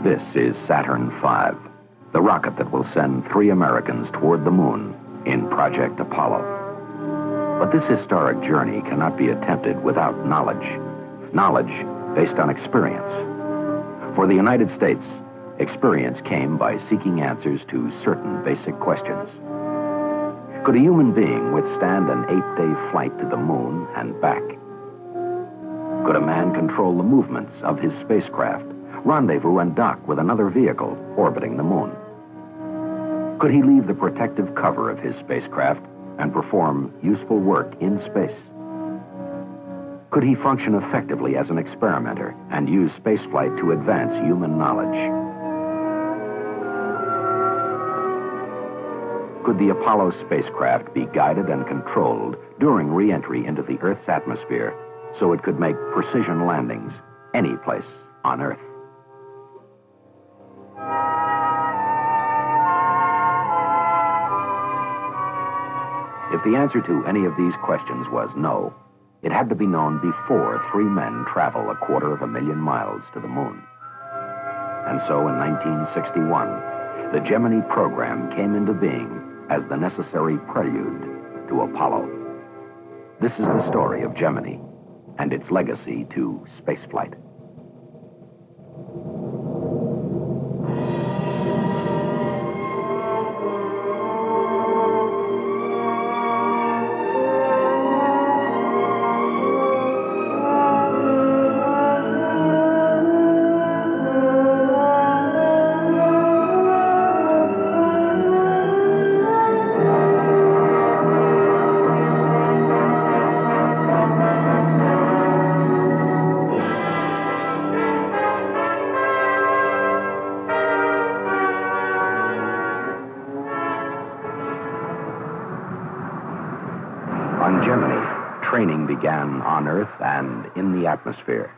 This is Saturn V, the rocket that will send 3 Americans toward the moon in Project Apollo. But this historic journey cannot be attempted without knowledge. Knowledge based on experience. For the United States, experience came by seeking answers to certain basic questions. Could a human being withstand an 8-day flight to the moon and back? Could a man control the movements of his spacecraft, rendezvous and dock with another vehicle orbiting the moon? Could he leave the protective cover of his spacecraft and perform useful work in space? Could he function effectively as an experimenter and use spaceflight to advance human knowledge? Could the Apollo spacecraft be guided and controlled during re-entry into the Earth's atmosphere so it could make precision landings any place on Earth? If the answer to any of these questions was no, it had to be known before 3 men travel 250,000 miles to the moon. And so in 1961, the Gemini program came into being as the necessary prelude to Apollo. This is the story of Gemini and its legacy to spaceflight. On Gemini, training began on Earth and in the atmosphere.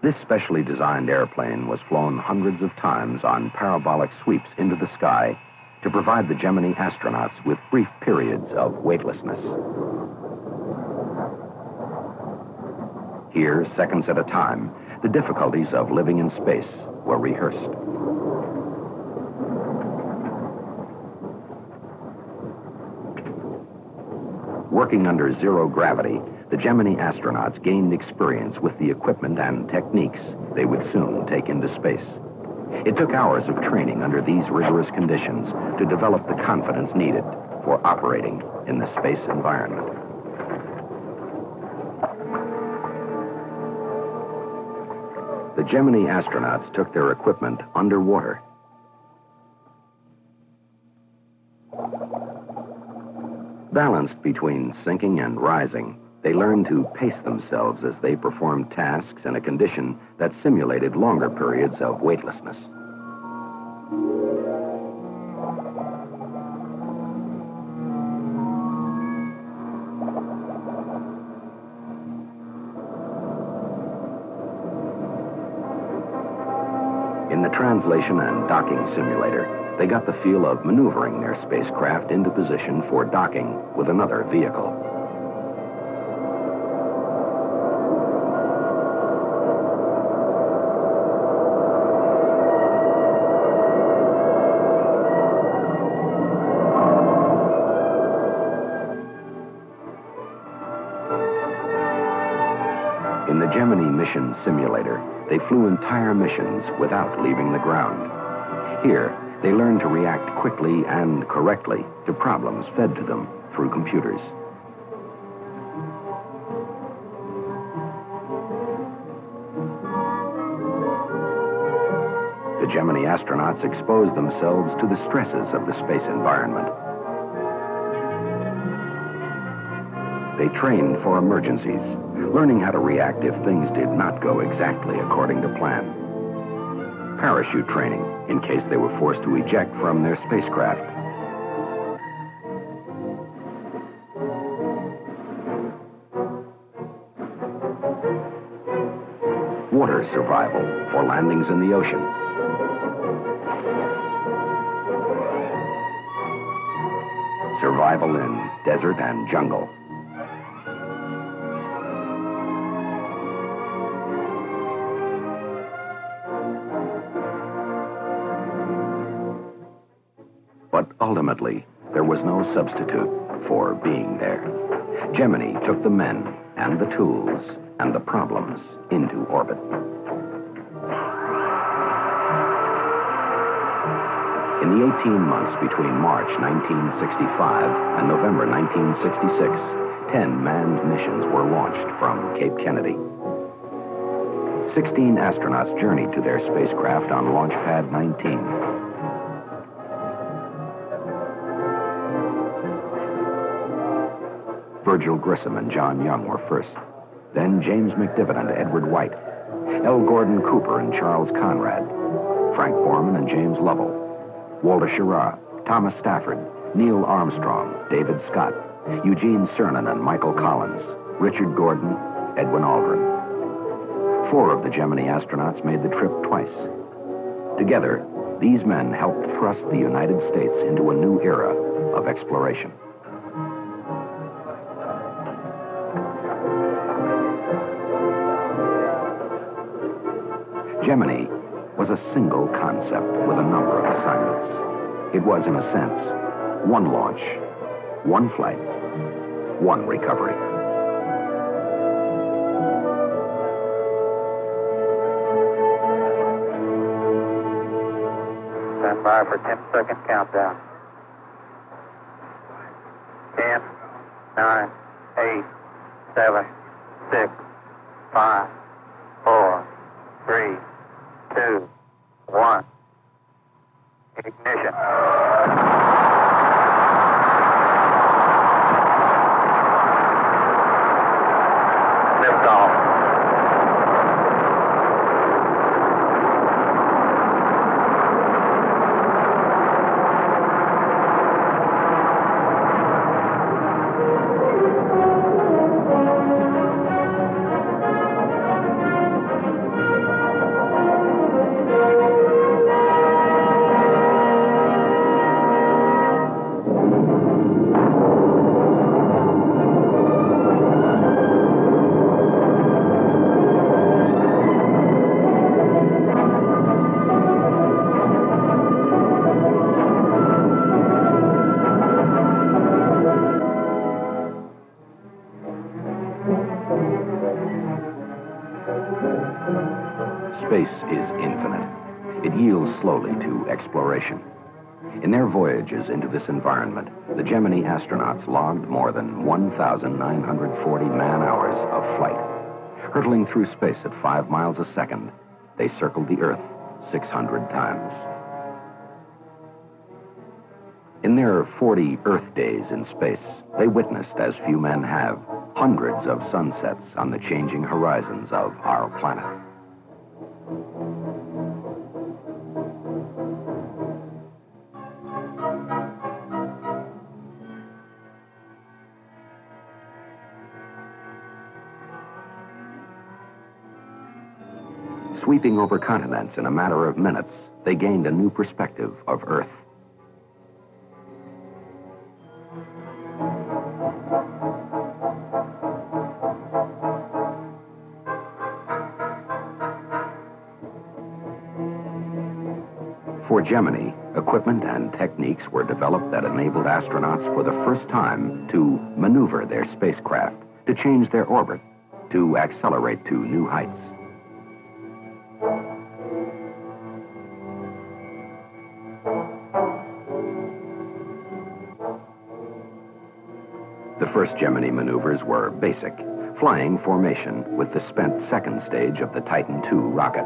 This specially designed airplane was flown hundreds of times on parabolic sweeps into the sky to provide the Gemini astronauts with brief periods of weightlessness. Here, seconds at a time, the difficulties of living in space were rehearsed. Working under zero gravity, the Gemini astronauts gained experience with the equipment and techniques they would soon take into space. It took hours of training under these rigorous conditions to develop the confidence needed for operating in the space environment. The Gemini astronauts took their equipment underwater. Balanced between sinking and rising, they learned to pace themselves as they performed tasks in a condition that simulated longer periods of weightlessness. In the translation and docking simulator, they got the feel of maneuvering their spacecraft into position for docking with another vehicle. In the Gemini mission simulator, they flew entire missions without leaving the ground. Here, they learned to react quickly and correctly to problems fed to them through computers. The Gemini astronauts exposed themselves to the stresses of the space environment. They trained for emergencies, learning how to react if things did not go exactly according to plan. Parachute training, in case they were forced to eject from their spacecraft. Water survival for landings in the ocean. Survival in desert and jungle. Ultimately, there was no substitute for being there. Gemini took the men and the tools and the problems into orbit. In the 18 months between March 1965 and November 1966, 10 manned missions were launched from Cape Kennedy. 16 astronauts journeyed to their spacecraft on Launch Pad 19. Virgil Grissom and John Young were first. Then James McDivitt and Edward White. L. Gordon Cooper and Charles Conrad. Frank Borman and James Lovell. Walter Schirra, Thomas Stafford, Neil Armstrong, David Scott, Eugene Cernan and Michael Collins, Richard Gordon, Edwin Aldrin. 4 of the Gemini astronauts made the trip twice. Together, these men helped thrust the United States into a new era of exploration. Gemini was a single concept with a number of assignments. It was, in a sense, one launch, one flight, one recovery. Stand by for 10-second countdown. 10, 9, 8, 7, 6, 5, 4, 3, 2, 1. Ignition. Liftoff. Space is infinite. It yields slowly to exploration. In their voyages into this environment, the Gemini astronauts logged more than 1,940 man-hours of flight. Hurtling through space at 5 miles a second, they circled the Earth 600 times. In their 40 Earth days in space, they witnessed, as few men have, hundreds of sunsets on the changing horizons of our planet. Sweeping over continents in a matter of minutes, they gained a new perspective of Earth. For Gemini, equipment and techniques were developed that enabled astronauts for the first time to maneuver their spacecraft, to change their orbit, to accelerate to new heights. The first Gemini maneuvers were basic, flying formation with the spent second stage of the Titan II rocket.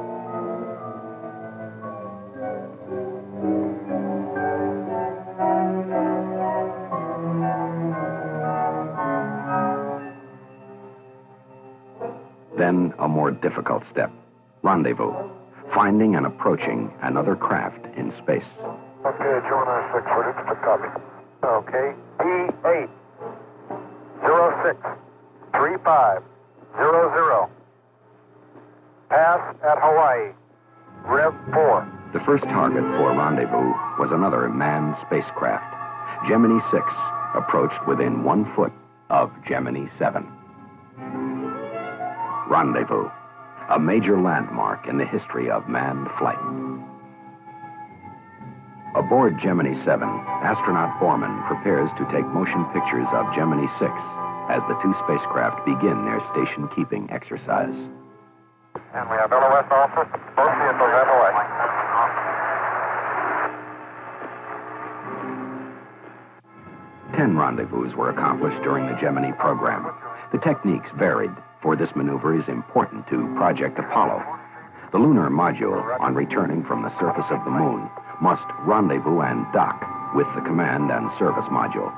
Then a more difficult step, rendezvous, finding and approaching another craft in space. Okay, Gemini 6, ready to copy. Okay, P8, 06, 3500. Pass at Hawaii, Rev 4. The first target for rendezvous was another manned spacecraft. Gemini 6 approached within 1 foot of Gemini 7. Rendezvous, a major landmark in the history of manned flight. Aboard Gemini 7, astronaut Borman prepares to take motion pictures of Gemini 6 as the two spacecraft begin their station-keeping exercise. And we have LOS officer. Both vehicles have away. 10 rendezvous were accomplished during the Gemini program. The techniques varied, for this maneuver is important to Project Apollo. The lunar module, on returning from the surface of the moon, must rendezvous and dock with the command and service module.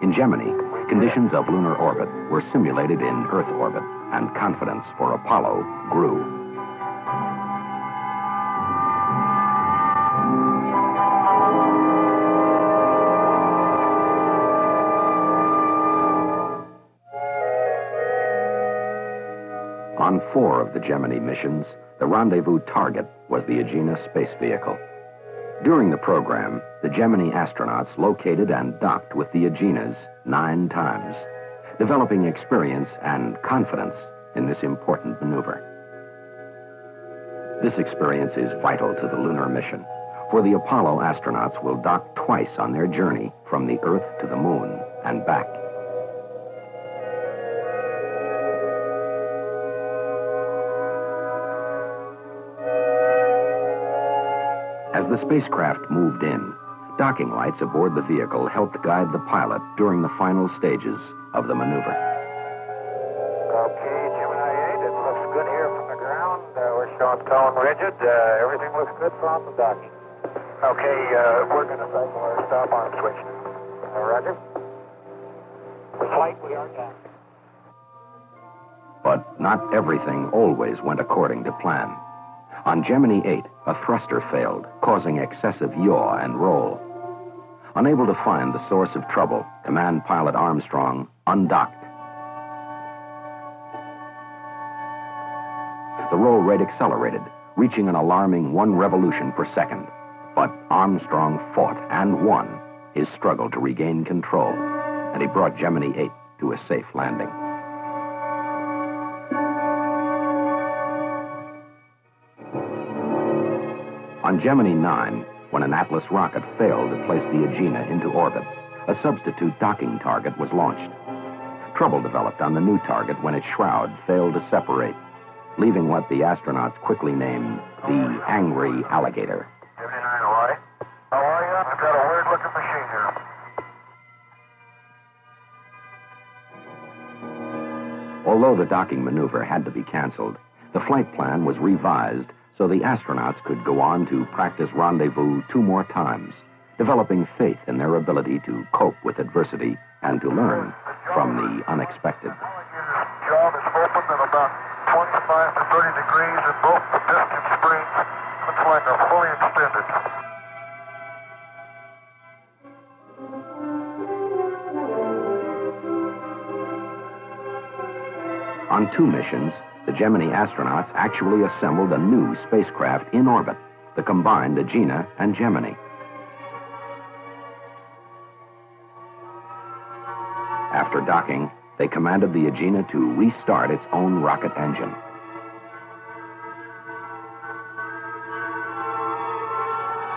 In Gemini, conditions of lunar orbit were simulated in Earth orbit, and confidence for Apollo grew. On 4 of the Gemini missions, the rendezvous target was the Agena space vehicle. During the program, the Gemini astronauts located and docked with the Agenas 9 times, developing experience and confidence in this important maneuver. This experience is vital to the lunar mission, for the Apollo astronauts will dock twice on their journey from the Earth to the Moon and back. As the spacecraft moved in, docking lights aboard the vehicle helped guide the pilot during the final stages of the maneuver. Okay, Gemini 8, it looks good here from the ground. We're showing tall and rigid. Everything looks good from the docking. Okay, we're going to cycle our stop arm switch. Roger. For flight, we are docking. But not everything always went according to plan. On Gemini 8, a thruster failed, causing excessive yaw and roll. Unable to find the source of trouble, Command Pilot Armstrong undocked. The roll rate accelerated, reaching an alarming 1 revolution per second. But Armstrong fought and won his struggle to regain control, and he brought Gemini 8 to a safe landing. On Gemini 9, when an Atlas rocket failed to place the Agena into orbit, a substitute docking target was launched. Trouble developed on the new target when its shroud failed to separate, leaving what the astronauts quickly named the Angry Alligator. Gemini 9, Hawaii. How are you? I've got a weird-looking machine here. Although the docking maneuver had to be canceled, the flight plan was revised so the astronauts could go on to practice rendezvous 2 more times, developing faith in their ability to cope with adversity and to learn from the unexpected. This job is open at about 25 to 30 degrees in both the piston springs. Looks like they're fully extended. On 2 missions, the Gemini astronauts actually assembled a new spacecraft in orbit, the combined Agena and Gemini. After docking, they commanded the Agena to restart its own rocket engine.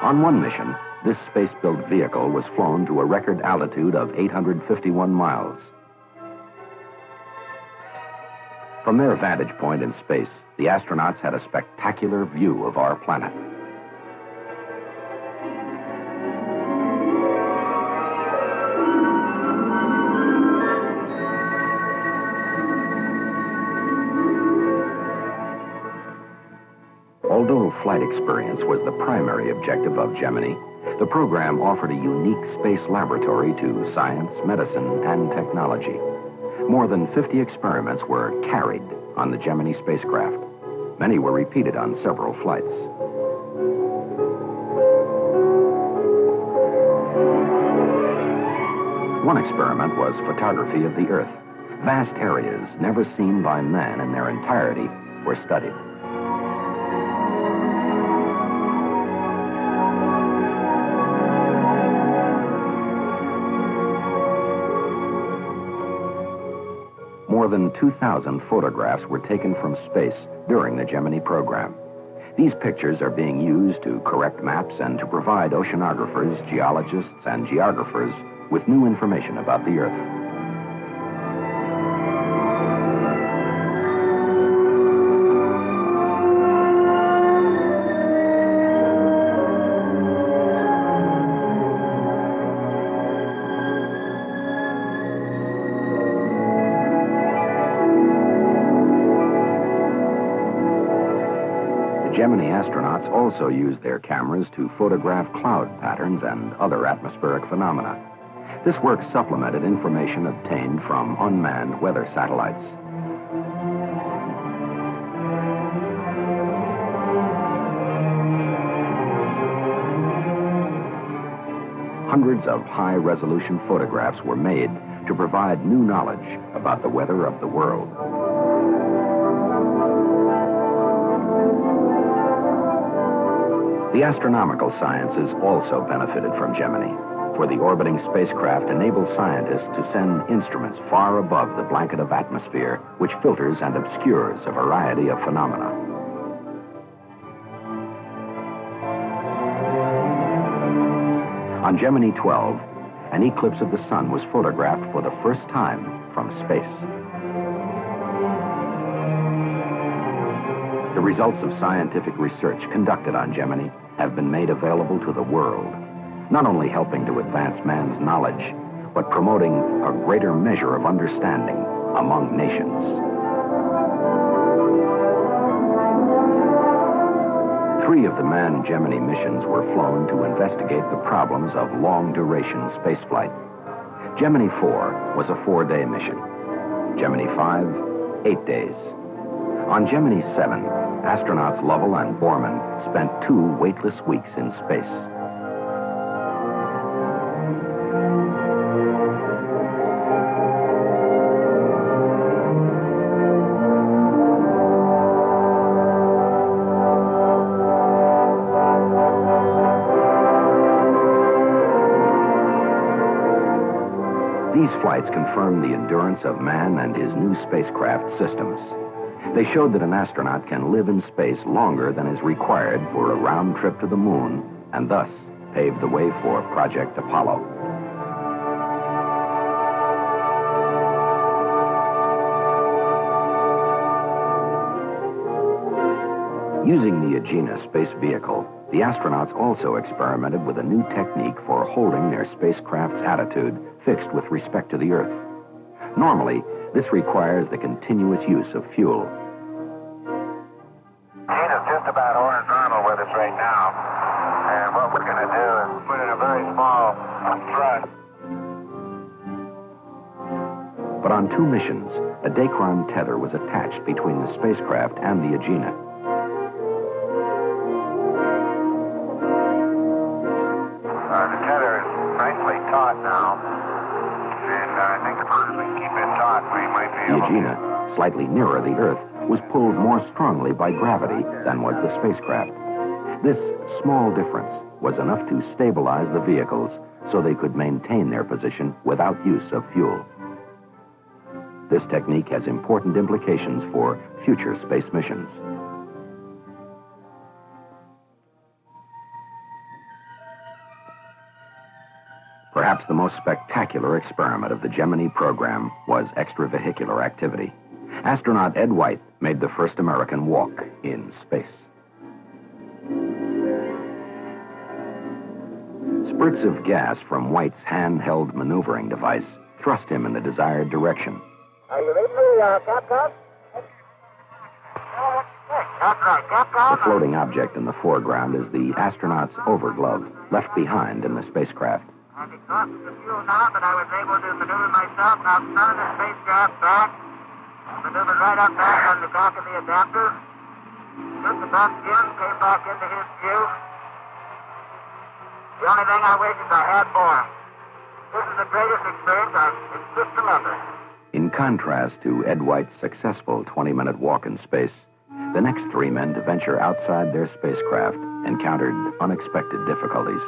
On 1 mission, this space-built vehicle was flown to a record altitude of 851 miles. From their vantage point in space, the astronauts had a spectacular view of our planet. Although flight experience was the primary objective of Gemini, the program offered a unique space laboratory to science, medicine, and technology. More than 50 experiments were carried on the Gemini spacecraft. Many were repeated on several flights. One experiment was photography of the Earth. Vast areas never seen by man in their entirety were studied. More than 2,000 photographs were taken from space during the Gemini program. These pictures are being used to correct maps and to provide oceanographers, geologists, and geographers with new information about the Earth. Gemini astronauts also use their cameras to photograph cloud patterns and other atmospheric phenomena. This work supplemented information obtained from unmanned weather satellites. Hundreds of high-resolution photographs were made to provide new knowledge about the weather of the world. The astronomical sciences also benefited from Gemini, for the orbiting spacecraft enables scientists to send instruments far above the blanket of atmosphere, which filters and obscures a variety of phenomena. On Gemini 12, an eclipse of the sun was photographed for the first time from space. The results of scientific research conducted on Gemini have been made available to the world, not only helping to advance man's knowledge, but promoting a greater measure of understanding among nations. Three of the manned Gemini missions were flown to investigate the problems of long-duration spaceflight. Gemini 4 was a 4-day mission. Gemini 5, 8 days. On Gemini 7, astronauts Lovell and Borman spent 2 weightless weeks in space. These flights confirmed the endurance of man and his new spacecraft systems. They showed that an astronaut can live in space longer than is required for a round trip to the moon, and thus paved the way for Project Apollo. Using the Agena space vehicle, the astronauts also experimented with a new technique for holding their spacecraft's attitude fixed with respect to the Earth. Normally, this requires the continuous use of fuel. Agena's just about horizontal with us right now, and what we're going to do is put in a very small thrust. But on 2 missions, a Dacron tether was attached between the spacecraft and the Agena. The tether is nicely taut now, and I think if we keep it taut, we might be The able to... Agena, slightly nearer the Earth, was pulled more strongly by gravity than was the spacecraft. This small difference was enough to stabilize the vehicles so they could maintain their position without use of fuel. This technique has important implications for future space missions. Perhaps the most spectacular experiment of the Gemini program was extravehicular activity. Astronaut Ed White made the first American walk in space. Spurts of gas from White's handheld maneuvering device thrust him in the desired direction. Are you ready for Capcom? That's right, Capcom. The floating object in the foreground is the astronaut's overglove, left behind in the spacecraft. I've exhausted the fuel now, but I was able to maneuver myself outside the spacecraft back. Maneuvered right up back on the back of the adapter. Took the back in, came back into his view. The only thing I wish is I had more. This is the greatest experience in system ever. In contrast to Ed White's successful 20-minute walk in space, the next 3 men to venture outside their spacecraft encountered unexpected difficulties.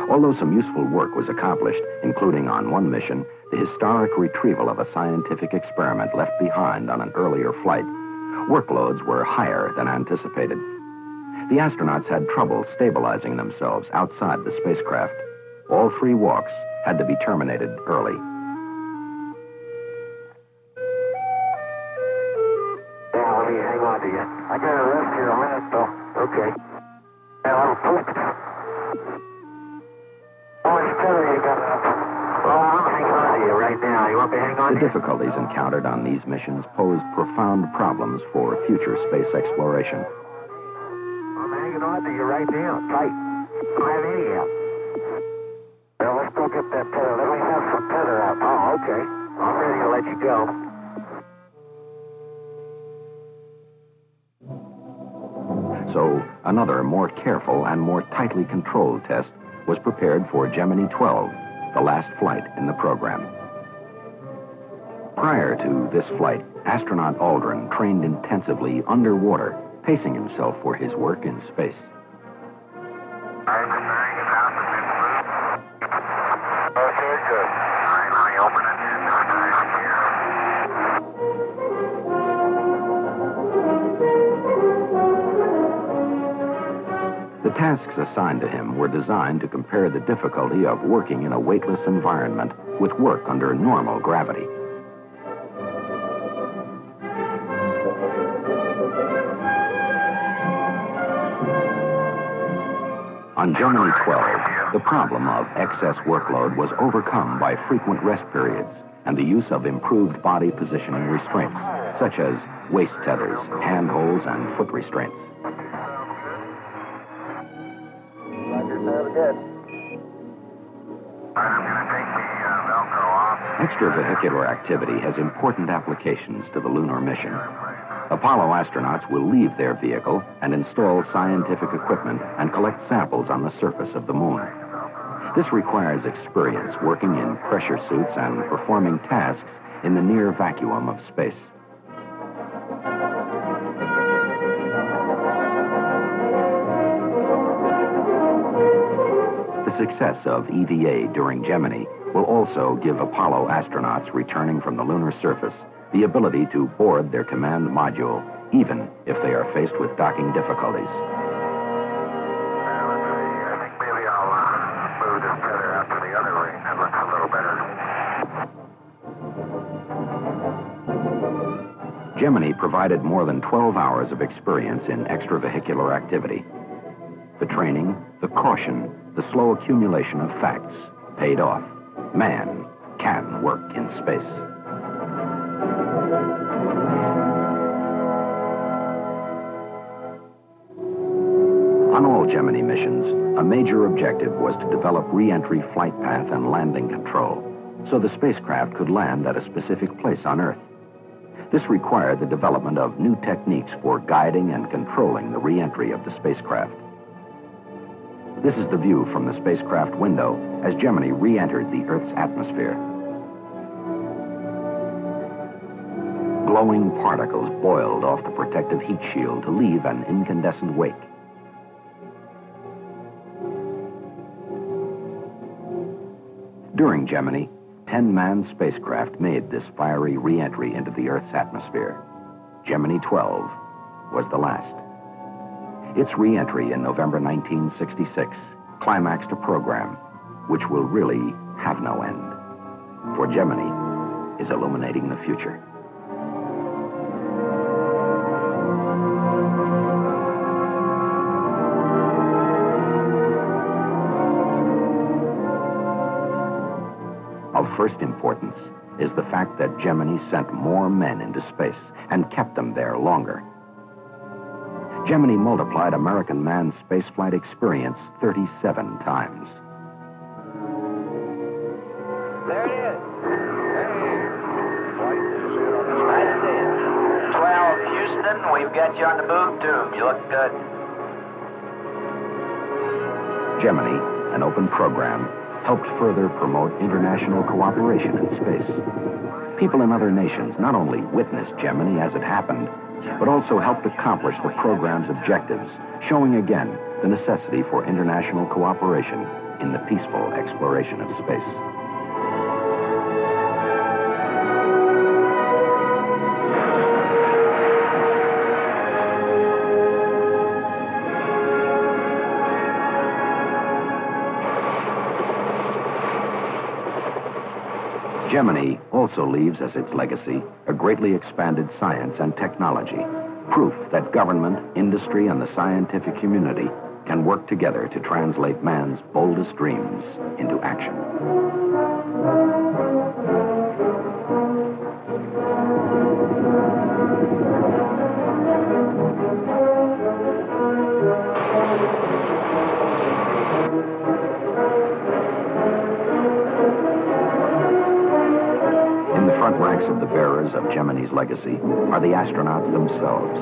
Although some useful work was accomplished, including on one mission, the historic retrieval of a scientific experiment left behind on an earlier flight, workloads were higher than anticipated. The astronauts had trouble stabilizing themselves outside the spacecraft. All 3 walks had to be terminated early. Yeah, let me hang on to you. I gotta rest here a minute, though. Okay. Yeah, I'm flipped. How much tether you got up? Oh, I'm hanging on to you right now. You want me to hang on The to you? difficulties encountered on these missions posed profound problems for future space exploration. I'm hanging on to you right now. Tight. I don't have any help. Well, let's go get that tether. Let me have some tether out. Oh, okay. I'm ready to let you go. So another more careful and more tightly controlled test was prepared for Gemini 12, the last flight in the program. Prior to this flight, astronaut Aldrin trained intensively underwater, pacing himself for his work in space. Okay, good. All right, let me open it. The tasks assigned to him were designed to compare the difficulty of working in a weightless environment with work under normal gravity. On Gemini 12, the problem of excess workload was overcome by frequent rest periods and the use of improved body positioning restraints, such as waist tethers, handholds, and foot restraints. Sounds good. I'm going to take the Velcro off. Extravehicular activity has important applications to the lunar mission. Apollo astronauts will leave their vehicle and install scientific equipment and collect samples on the surface of the moon. This requires experience working in pressure suits and performing tasks in the near vacuum of space. The success of EVA during Gemini will also give Apollo astronauts returning from the lunar surface the ability to board their command module, even if they are faced with docking difficulties. Well, let's see. I think maybe I'll move this tether out to the other ring. That looks a little better. Gemini provided more than 12 hours of experience in extravehicular activity. The training, the caution, the slow accumulation of facts paid off. Man can work in space. On all Gemini missions, a major objective was to develop re-entry flight path and landing control, so the spacecraft could land at a specific place on Earth. This required the development of new techniques for guiding and controlling the re-entry of the spacecraft. This is the view from the spacecraft window as Gemini re-entered the Earth's atmosphere. Glowing particles boiled off the protective heat shield to leave an incandescent wake. During Gemini, 10-man spacecraft made this fiery re-entry into the Earth's atmosphere. Gemini 12 was the last. Its re-entry in November 1966 climaxed a program which will really have no end. For Gemini is illuminating the future. Of first importance is the fact that Gemini sent more men into space and kept them there longer. Gemini multiplied American manned spaceflight experience 37 times. There it is. Nice to see you. 12 Houston, we've got you on the boob tube. You look good. Gemini, an open program, helped further promote international cooperation in space. People in other nations not only witnessed Gemini as it happened, but also helped accomplish the program's objectives, showing again the necessity for international cooperation in the peaceful exploration of space. Gemini also leaves as its legacy a greatly expanded science and technology, proof that government, industry, and the scientific community can work together to translate man's boldest dreams into action. In the front ranks of the bearers of Gemini's legacy are the astronauts themselves.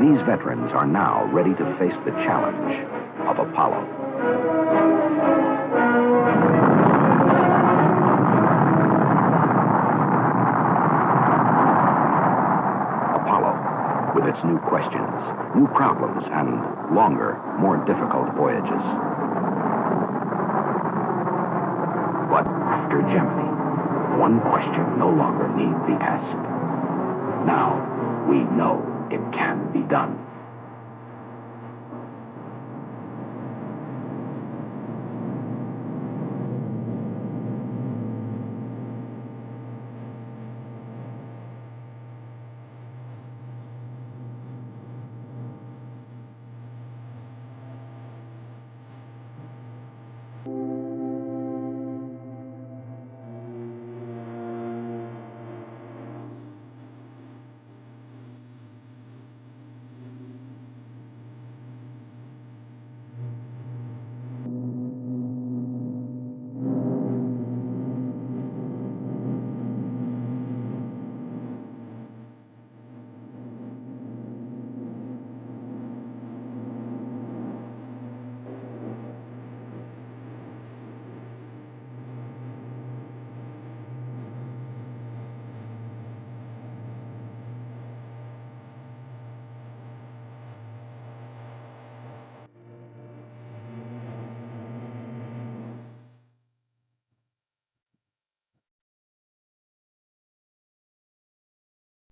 These veterans are now ready to face the challenge of Apollo. Apollo, with its new questions, new problems, and longer, more difficult voyages. But after Gemini, one question no longer need be asked. Now, we know it can be done.